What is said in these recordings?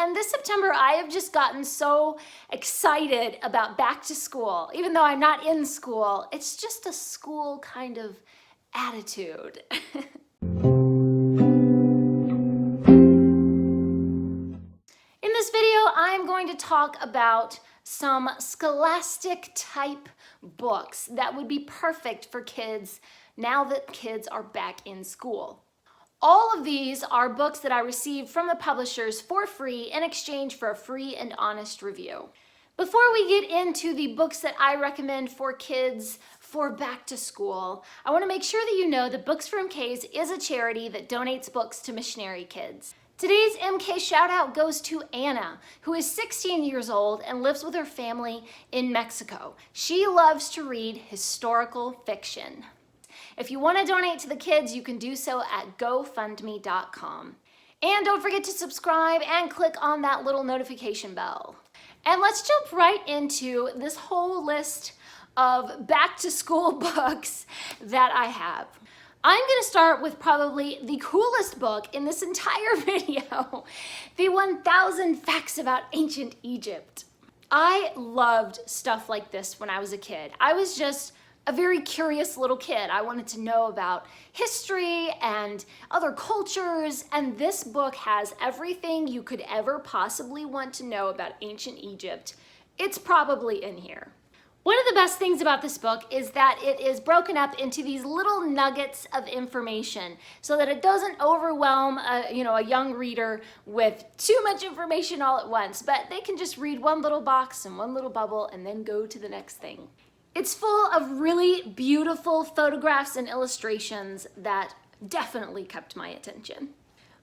and this September I have just gotten so excited about back to school. Even though I'm not in school, it's just a school kind of attitude. In this video, I'm going to talk about some scholastic type books that would be perfect for kids now that kids are back in school. All of these are books that I received from the publishers for free in exchange for a free and honest review. Before we get into the books that I recommend for kids for back to school, I want to make sure that you know that Books for MKs is a charity that donates books to missionary kids. Today's MK shout out goes to Anna, who is 16 years old and lives with her family in Mexico. She loves to read historical fiction. If you want to donate to the kids, you can do so at gofundme.com. And don't forget to subscribe and click on that little notification bell. And let's jump right into this whole list of back to school books that I have. I'm going to start with probably the coolest book in this entire video, the 1000 Facts About Ancient Egypt. I loved stuff like this when I was a kid. I was just a very curious little kid. I wanted to know about history and other cultures, and this book has everything you could ever possibly want to know about ancient Egypt. It's probably in here. One of the best things about this book is that it is broken up into these little nuggets of information so that it doesn't overwhelm a young reader with too much information all at once, but they can just read one little box and one little bubble and then go to the next thing. It's full of really beautiful photographs and illustrations that definitely kept my attention.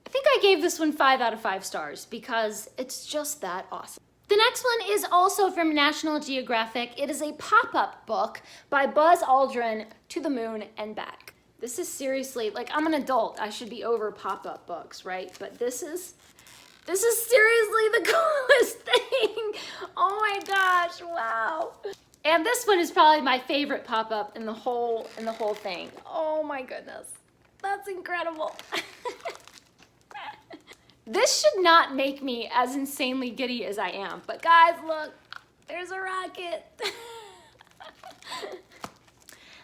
I think I gave this one 5 out of 5 stars because it's just that awesome. The next one is also from National Geographic. It is a pop-up book by Buzz Aldrin, To the Moon and Back. This is seriously, like, I'm an adult. I should be over pop-up books, right? But this is seriously the coolest thing. Oh my gosh, wow. And this one is probably my favorite pop-up in the whole thing. Oh my goodness, that's incredible. This should not make me as insanely giddy as I am, but guys, look, there's a rocket.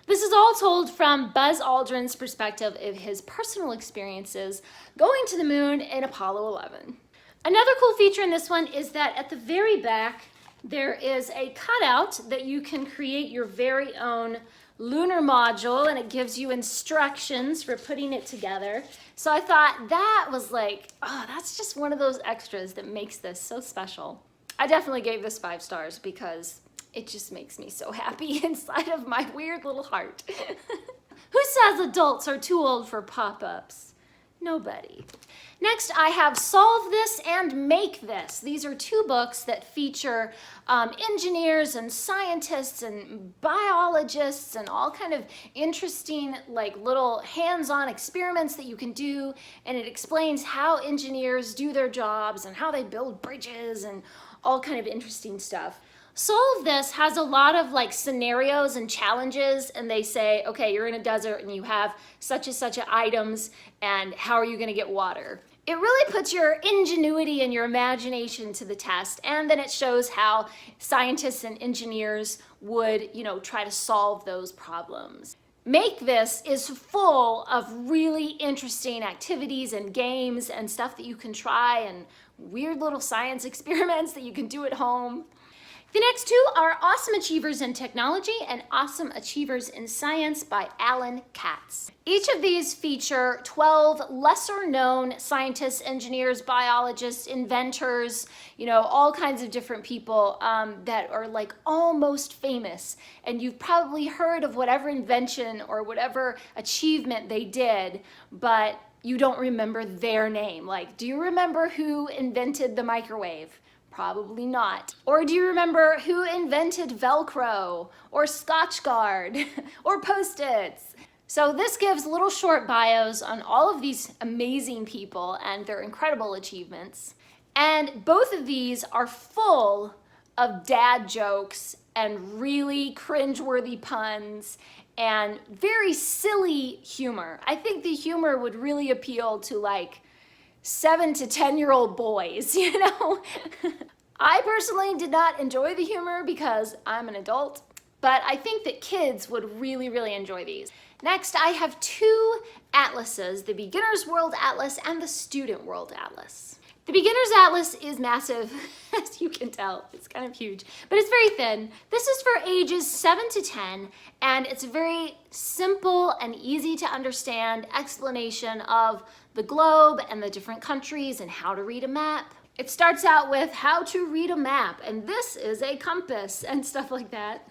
This is all told from Buzz Aldrin's perspective of his personal experiences going to the moon in Apollo 11. Another cool feature in this one is that at the very back, there is a cutout that you can create your very own lunar module, and it gives you instructions for putting it together. So I thought that was like, oh, that's just one of those extras that makes this so special. I definitely gave this 5 stars because it just makes me so happy inside of my weird little heart. Who says adults are too old for pop-ups? Nobody. Next, I have Solve This and Make This. These are 2 books that feature engineers and scientists and biologists and all kind of interesting, like, little hands-on experiments that you can do, and it explains how engineers do their jobs and how they build bridges and all kind of interesting stuff. Solve This has a lot of like scenarios and challenges, and they say, okay, you're in a desert and you have such and such items, and how are you going to get water? It really puts your ingenuity and your imagination to the test, and then it shows how scientists and engineers would, try to solve those problems. Make This is full of really interesting activities and games and stuff that you can try and weird little science experiments that you can do at home. The next 2 are Awesome Achievers in Technology and Awesome Achievers in Science by Alan Katz. Each of these feature 12 lesser-known scientists, engineers, biologists, inventors, all kinds of different people that are like almost famous. And you've probably heard of whatever invention or whatever achievement they did, but you don't remember their name. Like, do you remember who invented the microwave? Probably not. Or do you remember who invented Velcro or Scotchgard or Post-its? So this gives little short bios on all of these amazing people and their incredible achievements. And both of these are full of dad jokes and really cringeworthy puns and very silly humor. I think the humor would really appeal to like 7 to 10-year-old boys, you know? I personally did not enjoy the humor because I'm an adult, but I think that kids would really, really enjoy these. Next, I have 2 atlases, the Beginner's World Atlas and the Student World Atlas. The Beginner's Atlas is massive, as you can tell. It's kind of huge, but it's very thin. This is for ages 7 to 10, and it's a very simple and easy to understand explanation of the globe and the different countries and how to read a map. It starts out with how to read a map, and this is a compass and stuff like that.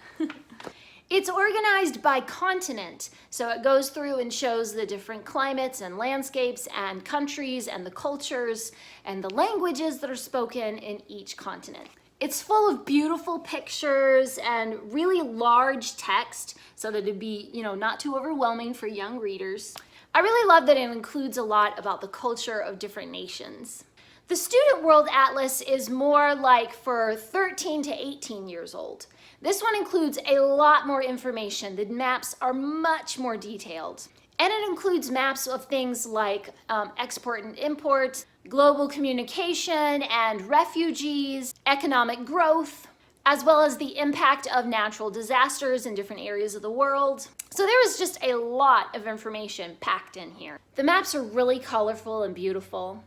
It's organized by continent, so it goes through and shows the different climates and landscapes and countries and the cultures and the languages that are spoken in each continent. It's full of beautiful pictures and really large text so that it'd be, not too overwhelming for young readers. I really love that it includes a lot about the culture of different nations. The Student World Atlas is more like for 13 to 18 years old. This one includes a lot more information. The maps are much more detailed. And it includes maps of things like export and import, global communication and refugees, economic growth, as well as the impact of natural disasters in different areas of the world. So there was just a lot of information packed in here. The maps are really colorful and beautiful.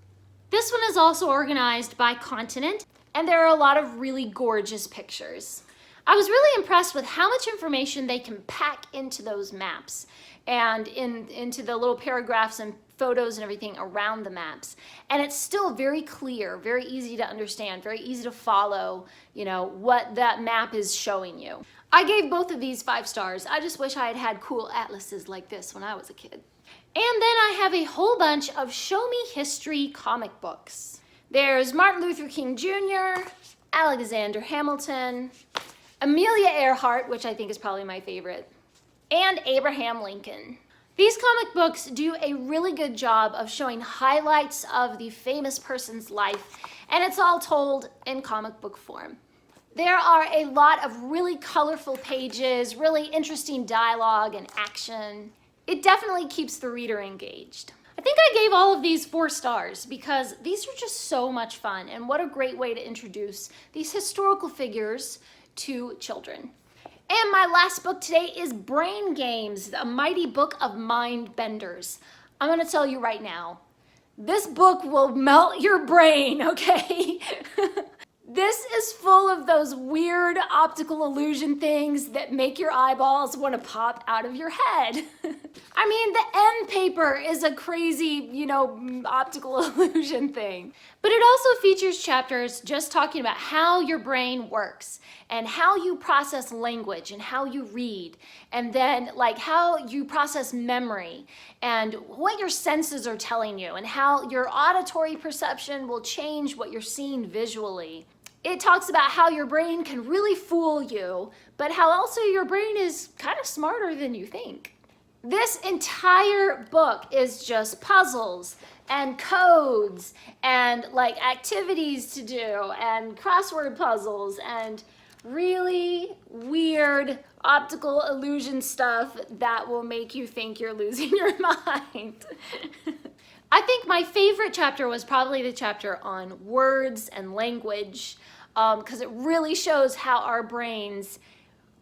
This one is also organized by continent, and there are a lot of really gorgeous pictures. I was really impressed with how much information they can pack into those maps and into the little paragraphs and photos and everything around the maps. And it's still very clear, very easy to understand, very easy to follow, what that map is showing you. I gave both of these 5 stars. I just wish I had had cool atlases like this when I was a kid. And then I have a whole bunch of Show Me History comic books. There's Martin Luther King Jr., Alexander Hamilton, Amelia Earhart, which I think is probably my favorite, and Abraham Lincoln. These comic books do a really good job of showing highlights of the famous person's life, and it's all told in comic book form. There are a lot of really colorful pages, really interesting dialogue and action. It definitely keeps the reader engaged. I think I gave all of these 4 stars because these are just so much fun, and what a great way to introduce these historical figures to children. And my last book today is Brain Games, A Mighty Book of Mind Benders. I'm gonna tell you right now, this book will melt your brain, okay? This is full of those weird optical illusion things that make your eyeballs want to pop out of your head. I mean, the end paper is a crazy, optical illusion thing. But it also features chapters just talking about how your brain works and how you process language and how you read, and then like how you process memory and what your senses are telling you and how your auditory perception will change what you're seeing visually. It talks about how your brain can really fool you, but how also your brain is kind of smarter than you think. This entire book is just puzzles and codes and like activities to do and crossword puzzles and really weird optical illusion stuff that will make you think you're losing your mind. I think my favorite chapter was probably the chapter on words and language, because it really shows how our brains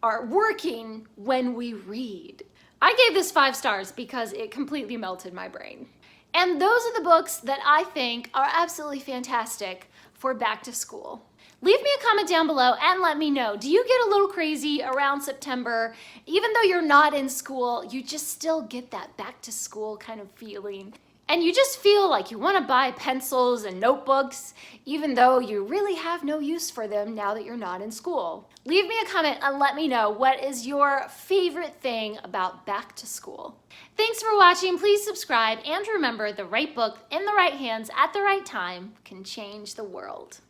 are working when we read. I gave this 5 stars because it completely melted my brain. And those are the books that I think are absolutely fantastic for back to school. Leave me a comment down below and let me know, do you get a little crazy around September? Even though you're not in school, you just still get that back to school kind of feeling. And you just feel like you want to buy pencils and notebooks, even though you really have no use for them now that you're not in school. Leave me a comment and let me know what is your favorite thing about back to school. Thanks for watching. Please subscribe, and remember, the right book in the right hands at the right time can change the world.